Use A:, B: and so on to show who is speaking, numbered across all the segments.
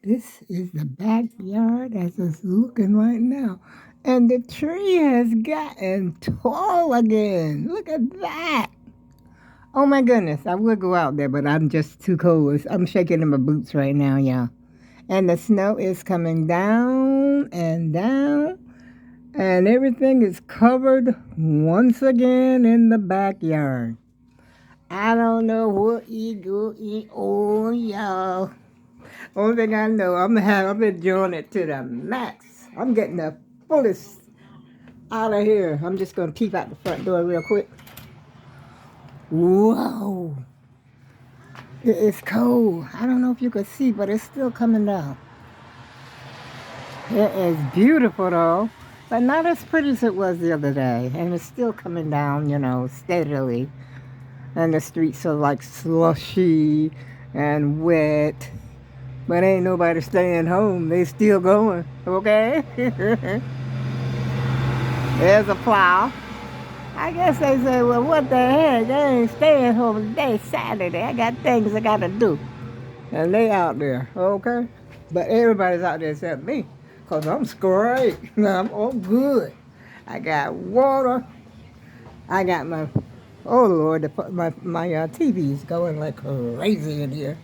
A: This is the backyard as it's looking right now. And the tree has gotten tall again. Look at that. Oh my goodness, I would go out there, but I'm just too cold. I'm shaking in my boots right now, y'all. And the snow is coming down and down. And everything is covered once again in the backyard. I don't know what you go eat. Oh, y'all. Only thing I know, I'm enjoying it to the max. I'm getting the fullest out of here. I'm just gonna peep out the front door real quick. Whoa, it is cold. I don't know if you could see, but it's still coming down. It is beautiful though, but not as pretty as it was the other day. And it's still coming down, steadily. And the streets are like slushy and wet. But ain't nobody staying home. They still going, okay? There's a plow. I guess they say, well, what the heck? They ain't staying home today, Saturday. I got things I got to do. And they out there, okay? But everybody's out there except me. Because I'm straight. I'm all good. I got water. I got my, oh, Lord, my TV's going like crazy in here.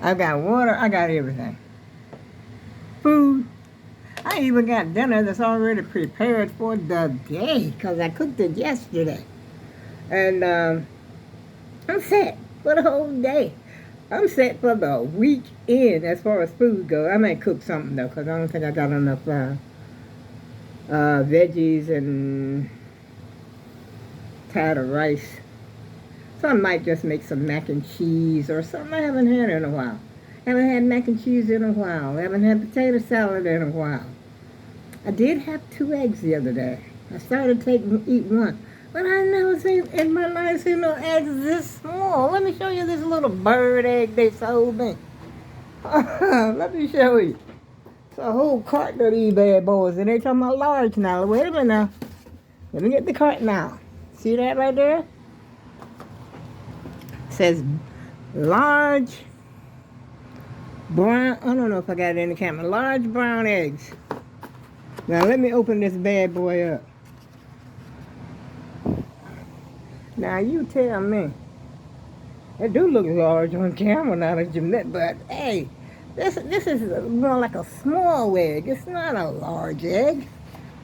A: I got water. I got everything. Food. I even got dinner that's already prepared for the day because I cooked it yesterday. And I'm set for the whole day. I'm set for the weekend as far as food goes. I might cook something though because I don't think I got enough veggies and tired of rice. So I might just make some mac and cheese or something I haven't had in a while. Haven't had mac and cheese in a while. Haven't had potato salad in a while. I did have 2 eggs the other day. I started to eat one. But I never seen in my life seen no eggs this small. Let me show you this little bird egg they sold me. Let me show you. It's a whole carton of these bad boys. And they talking about large now. Wait a minute now. Let me get the carton now. See that right there? It says large brown. I don't know if I got it in the camera. Large brown eggs. Now let me open this bad boy up. Now you tell me. It do look large on camera now that you met, but hey, this is more like a small egg. It's not a large egg.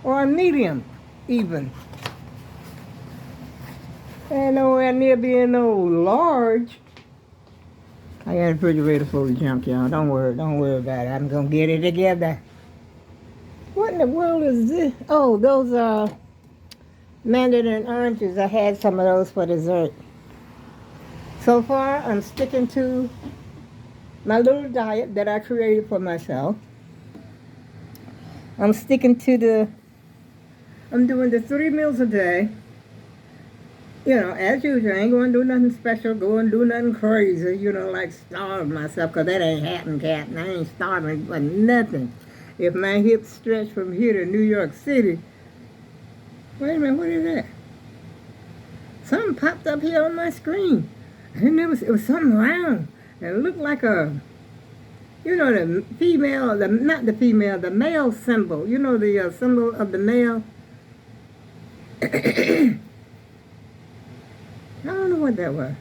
A: Or a medium, even. Ain't nowhere near being no large. I got a refrigerator full of junk, y'all. Don't worry about it. I'm gonna get it together. What in the world is this? Oh, those are mandarin oranges. I had some of those for dessert. So far, I'm sticking to my little diet that I created for myself. I'm doing the 3 meals a day. As usual, I ain't going to do nothing special, go and do nothing crazy, like starve myself, because that ain't happening, Captain. I ain't starving for nothing. If my hips stretch from here to New York City, wait a minute, what is that? Something popped up here on my screen. And it was something round. And it looked like the female, not the female, the male symbol. The symbol of the male. I don't know what that was,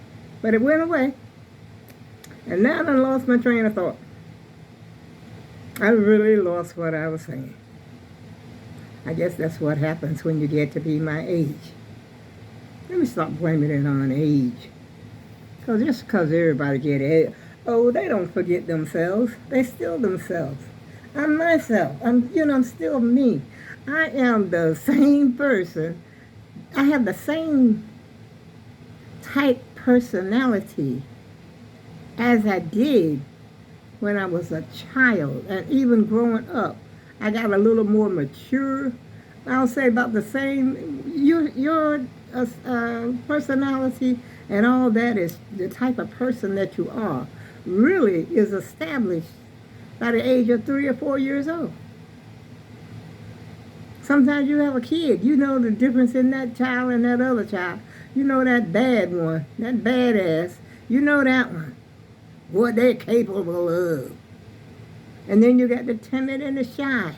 A: but it went away. And now I lost my train of thought. I really lost what I was saying. I guess that's what happens when you get to be my age. Let me stop blaming it on age. Just because everybody get it, they don't forget themselves. They still themselves. I'm myself. I'm still me. I am the same person. I have the same type personality as I did when I was a child, and even growing up. I got a little more mature. I'll say about the same. Your personality and all that is the type of person that you are. Really is established by the age of 3 or 4 years old. Sometimes you have a kid. You know the difference in that child and that other child. You know that bad one, that badass. You know that one. What they're capable of. And then you got the timid and the shy.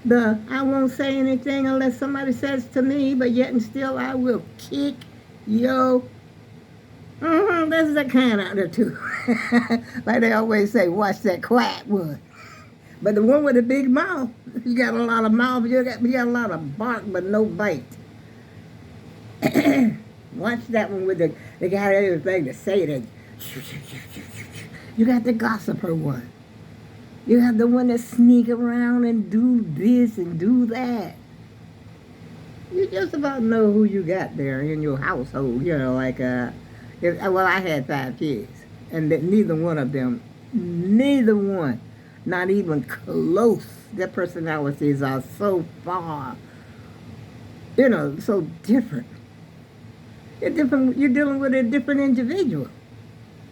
A: The I won't say anything unless somebody says to me, but yet and still I will kick yo. That's the kind out there too. Like they always say, watch that quiet one. But the one with the big mouth, you got a lot of mouth, you got a lot of bark but no bite. Watch that one with the guy that everything to say that. You got the gossiper one. You have the one that sneak around and do this and do that. You just about know who you got there in your household. You know, like, well, I had 5 kids. And neither one of them, not even close. Their personalities are so far, so different. You're dealing with a different individual.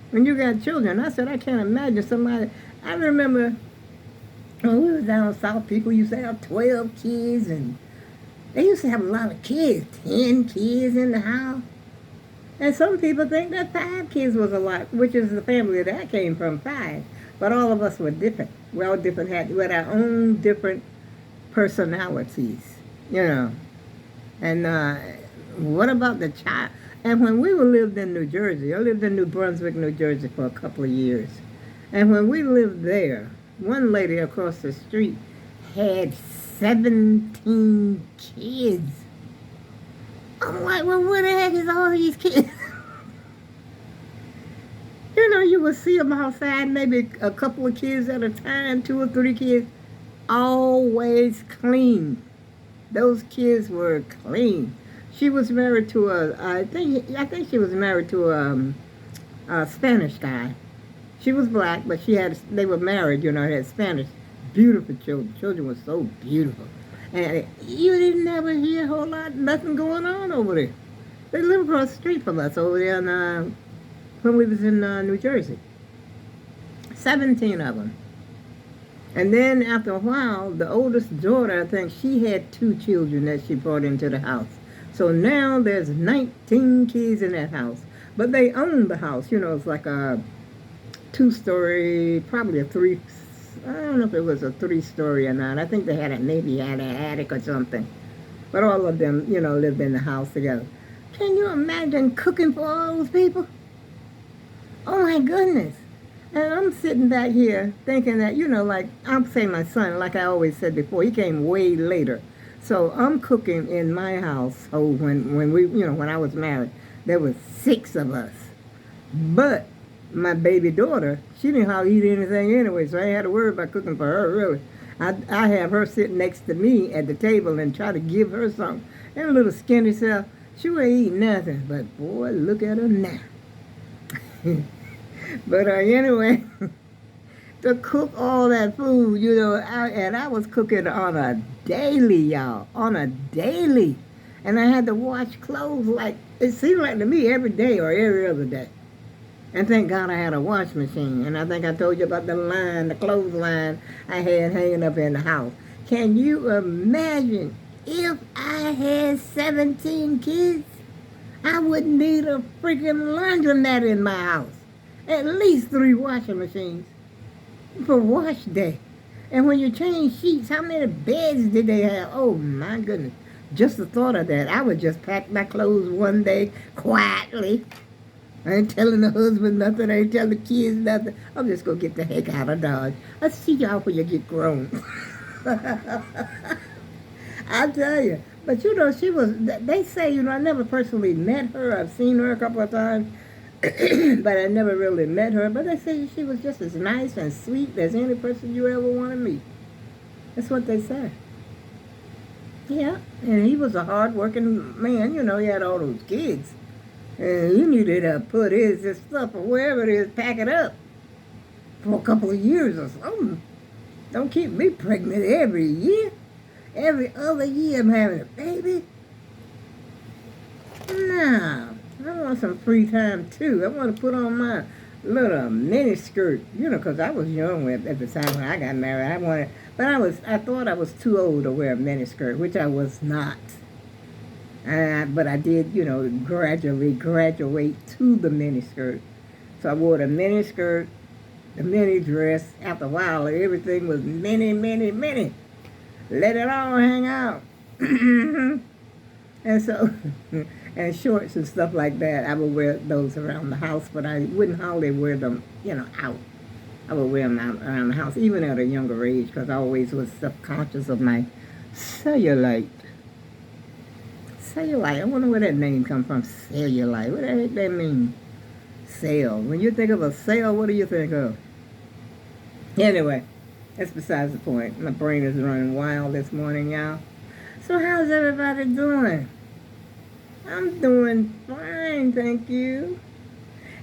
A: When you got children, I said, I can't imagine somebody. I remember when we was down south, people used to have 12 kids, and they used to have a lot of kids, 10 kids in the house. And some people think that 5 kids was a lot, which is the family that I came from, 5. But all of us were different. We all different, had our own different personalities, And what about the child? And when we lived in New Jersey, I lived in New Brunswick, New Jersey for a couple of years. And when we lived there, one lady across the street had 17 kids. I'm like, well, where the heck is all these kids? You would see them outside, maybe a couple of kids at a time, 2 or 3 kids, always clean. Those kids were clean. She was married to I think she was married to a Spanish guy. She was black, but they were married, had Spanish. Beautiful children. Children were so beautiful. And you didn't ever hear a whole lot, nothing going on over there. They lived across the street from us over there when we was in New Jersey. 17 of them. And then after a while, the oldest daughter, I think she had 2 children that she brought into the house. So now there's 19 kids in that house. But they own the house. It's like a 2-story, probably a 3, I don't know if it was a 3-story or not. I think they maybe had an attic or something. But all of them, lived in the house together. Can you imagine cooking for all those people? Oh my goodness. And I'm sitting back here thinking that, like, I'm saying my son, like I always said before, he came way later. So I'm cooking in my household when we, when I was married. There was 6 of us. But my baby daughter, she didn't know how to eat anything anyway, so I ain't had to worry about cooking for her, really. I have her sit next to me at the table and try to give her something. And a little skinny self, she wouldn't eat nothing. But boy, look at her now. But anyway, to cook all that food, and I was cooking on a daily, y'all, on a daily. And I had to wash clothes like, it seemed like to me every day or every other day. And thank God I had a wash machine. And I think I told you about the clothes line I had hanging up in the house. Can you imagine if I had 17 kids? I wouldn't need a freaking laundromat in my house. At least 3 washing machines for wash day. And when you change sheets, how many beds did they have? Oh my goodness. Just the thought of that. I would just pack my clothes one day quietly. I ain't telling the husband nothing. I ain't telling the kids nothing. I'm just going to get the heck out of Dodge. I'll see y'all when you get grown. I'll tell you. But she was, they say, I never personally met her. I've seen her a couple of times. But I never really met her. But they say she was just as nice and sweet as any person you ever want to meet. That's what they say. Yeah. And he was a hard-working man. He had all those kids. And he needed to put his stuff or wherever it is, pack it up for a couple of years or something. Don't keep me pregnant every year. Every other year I'm having a baby. No. I want some free time too. I want to put on my little mini skirt, because I was young at the time when I got married. I thought I was too old to wear a mini skirt, which I was not. But I did, gradually graduate to the mini skirt. So I wore the mini skirt the mini dress. After a while, everything was mini, mini, mini. Let it all hang out. And so, and shorts and stuff like that, I would wear those around the house, but I wouldn't hardly wear them, out. I would wear them out around the house, even at a younger age, because I always was subconscious of my cellulite. Cellulite. I wonder where that name comes from. Cellulite. What the heck that mean? Cell. When you think of a cell, what do you think of? Anyway, that's besides the point. My brain is running wild this morning, y'all. So how's everybody doing? I'm doing fine, thank you.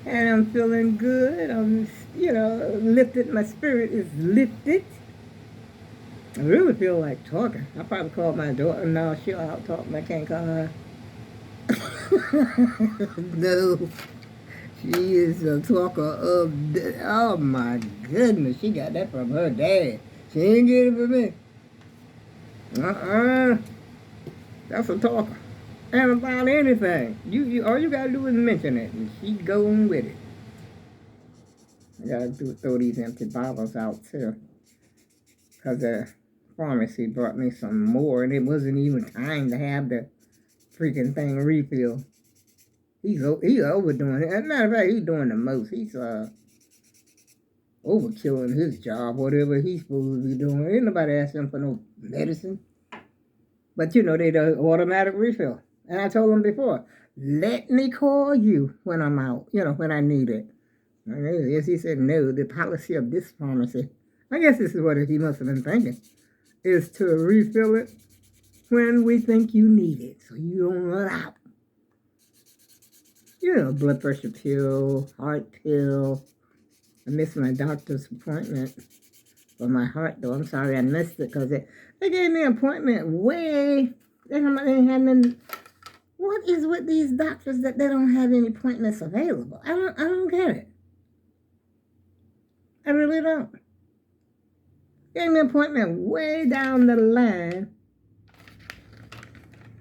A: And I'm feeling good. I'm, lifted. My spirit is lifted. I really feel like talking. I probably called my daughter. No, she'll out talk me. I can't call her. No. She is a talker of, oh my goodness, she got that from her dad. She ain't get it from me. That's a talker. And about anything. You all you gotta do is mention it, and she going with it. I gotta throw these empty bottles out too, because the pharmacy brought me some more, and it wasn't even time to have the freaking thing refilled. He's overdoing it. As a matter of fact, he's doing the most. He's overkilling his job, whatever he's supposed to be doing. Ain't nobody asking him for no medicine. But they do automatic refill. And I told him before, let me call you when I'm out, when I need it. And yes, he said, no, the policy of this pharmacy, I guess this is what he must have been thinking, is to refill it when we think you need it, so you don't run out. Blood pressure pill, heart pill. I missed my doctor's appointment for my heart, though. I'm sorry I missed it because they gave me an appointment way. They hadn't. What is with these doctors that they don't have any appointments available? I don't get it. I really don't. Gave me an appointment way down the line.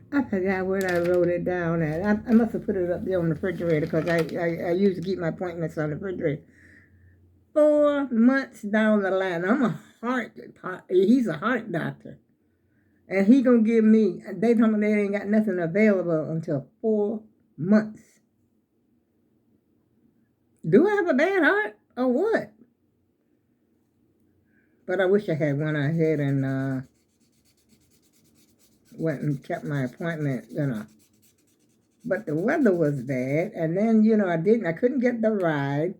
A: I forgot where I wrote it down at. I must have put it up there on the refrigerator because I used to keep my appointments on the refrigerator. 4 months down the line. He's a heart doctor. And he gonna give me, they told me they ain't got nothing available until 4 months. Do I have a bad heart or what? But I wish I had went ahead and went and kept my appointment, But the weather was bad, and then, I couldn't get the ride,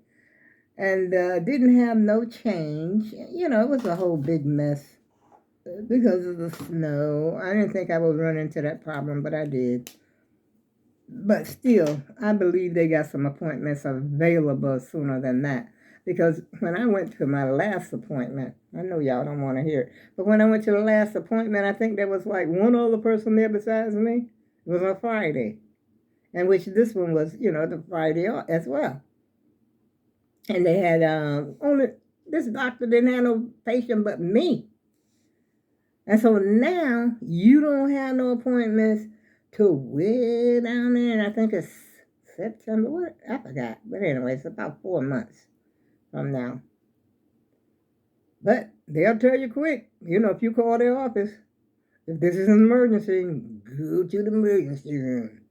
A: and didn't have no change. It was a whole big mess because of the snow. I didn't think I would run into that problem, but I did. But still, I believe they got some appointments available sooner than that. Because when I went to my last appointment, I know y'all don't want to hear it, but when I went to the last appointment, I think there was like one other person there besides me. It was on Friday, and which this one was, the Friday as well. And they had only, this doctor didn't have no patient but me. And so now you don't have no appointments till way down there, and I think it's September. What? I forgot. But anyway, it's about 4 months from now. But they'll tell you quick. If you call their office, if this is an emergency, go to the emergency room.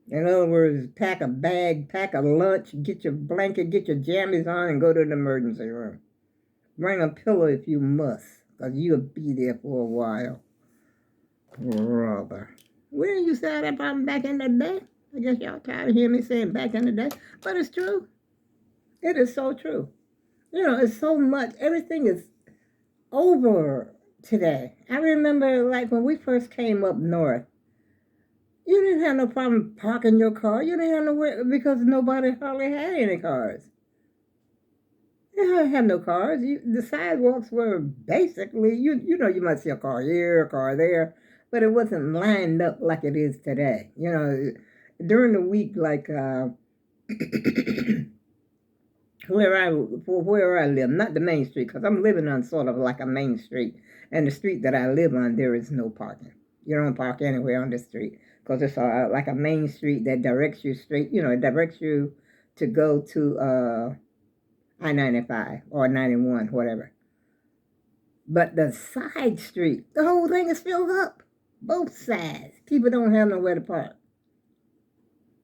A: In other words, pack a bag, pack a lunch, get your blanket, get your jammies on, and go to the emergency room. Bring a pillow if you must, because you'll be there for a while. Brother. When you say that problem back in the day? I guess y'all tired of hearing me saying back in the day. But it's true. It is so true. It's so much. Everything is over today. I remember, like, when we first came up north, you didn't have no problem parking your car. You didn't have nowhere, because nobody hardly had any cars. You didn't have no cars. The sidewalks were basically, you might see a car here, a car there, but it wasn't lined up like it is today. During the week, like where I live, not the main street, because I'm living on sort of like a main street, and the street that I live on, there is no parking. You don't park anywhere on the street, because it's like a main street that directs you straight, it directs you to go to I-95 or 91, whatever. But the side street, the whole thing is filled up. Both sides. People don't have nowhere to park.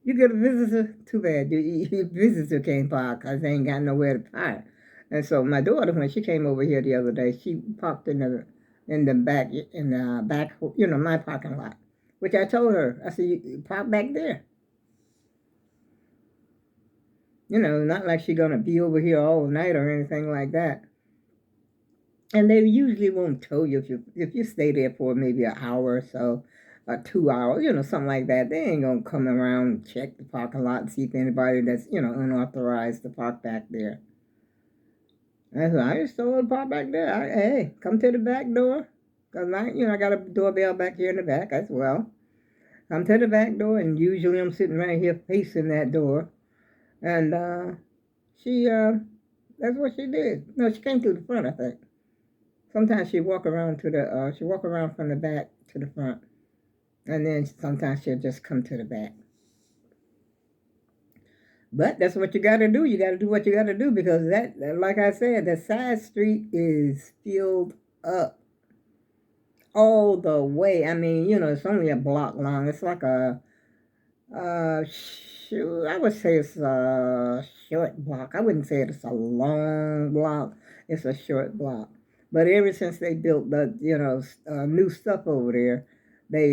A: You get a visitor, too bad. Your visitor can't park because they ain't got nowhere to park. And so my daughter, when she came over here the other day, she parked in the back, my parking lot. Which I told her, I said, you park back there. Not like she's gonna be over here all night or anything like that. And they usually won't tell you if you stay there for maybe an hour or so, or 2 hours, something like that. They ain't gonna come around and check the parking lot and see if anybody that's unauthorized to park back there. And so I just told her to park back there. Hey, come to the back door, cause I got a doorbell back here in the back as well. Come to the back door, and usually I'm sitting right here facing that door, and she that's what she did. No, she came to the front, I think. Sometimes she walk around from the back to the front, and then sometimes she'll just come to the back. But that's what you got to do. You got to do what you got to do because that, like I said, the side street is filled up all the way. I mean, it's only a block long. It's like I would say it's a short block. I wouldn't say it's a long block. It's a short block. But ever since they built the, new stuff over there, they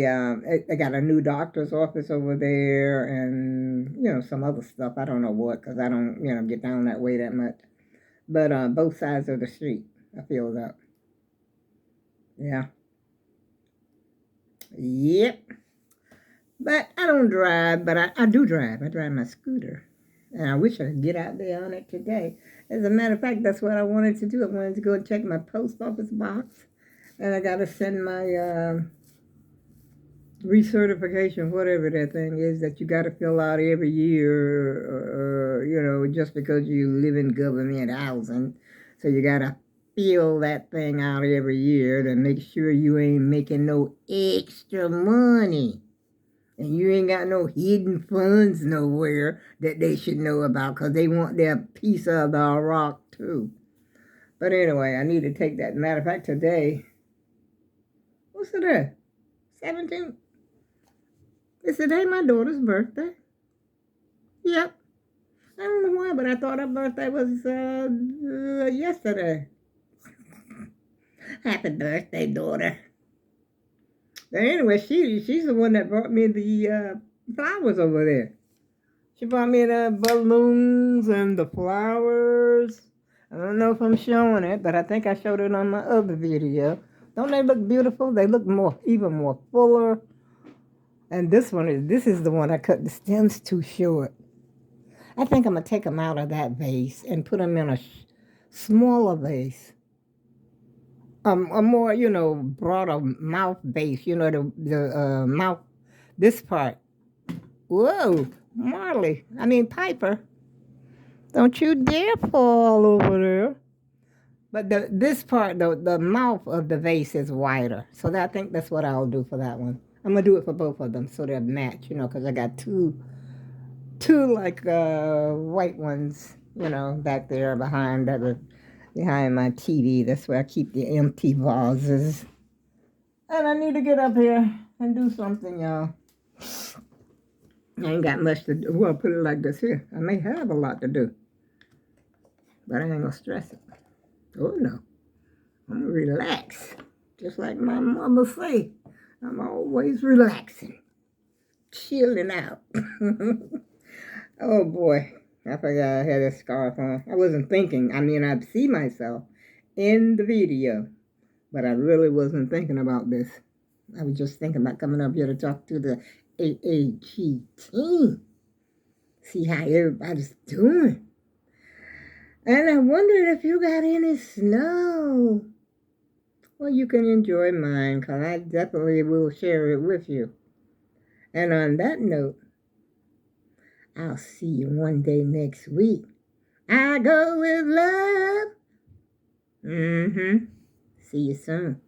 A: got a new doctor's office over there and, some other stuff. I don't know what, because I don't, get down that way that much. But both sides of the street are filled up. Yeah. Yep. But I don't drive, but I do drive. I drive my scooter. And I wish I could get out there on it today. As a matter of fact, that's what I wanted to do. I wanted to go and check my post office box. And I got to send my recertification, whatever that thing is, that you got to fill out every year, just because you live in government housing. So you got to fill that thing out every year to make sure you ain't making no extra money. And you ain't got no hidden funds nowhere that they should know about because they want their piece of the rock too. But anyway, I need to take that. Matter of fact, today, what's today? 17th? Is today my daughter's birthday? Yep. I don't know why, but I thought her birthday was yesterday. Happy birthday, daughter. But anyway, she's the one that brought me the flowers over there. She brought me the balloons and the flowers. I don't know if I'm showing it, but I think I showed it on my other video. Don't they look beautiful? They look even more fuller. And this is the one I cut the stems too short. I think I'm going to take them out of that vase and put them in a smaller vase. A more, broader mouth base, the mouth, this part. Whoa, Piper, don't you dare fall over there. But this part, the mouth of the vase is wider. So I think that's what I'll do for that one. I'm going to do it for both of them so they'll match, because I got two like white ones, back there behind my TV. That's where I keep the empty vases. And I need to get up here and do something, y'all. I ain't got much to do. Well, put it like this here. I may have a lot to do. But I ain't going to stress it. Oh, no. I'm going to relax. Just like my mama say. I'm always relaxing. Chilling out. Oh, boy. I forgot I had a scarf on. I wasn't thinking. I see myself in the video, but I really wasn't thinking about this. I was just thinking about coming up here to talk to the AAG team. See how everybody's doing. And I wondered if you got any snow. Well, you can enjoy mine, because I definitely will share it with you. And on that note, I'll see you one day next week. I go with love. See you soon.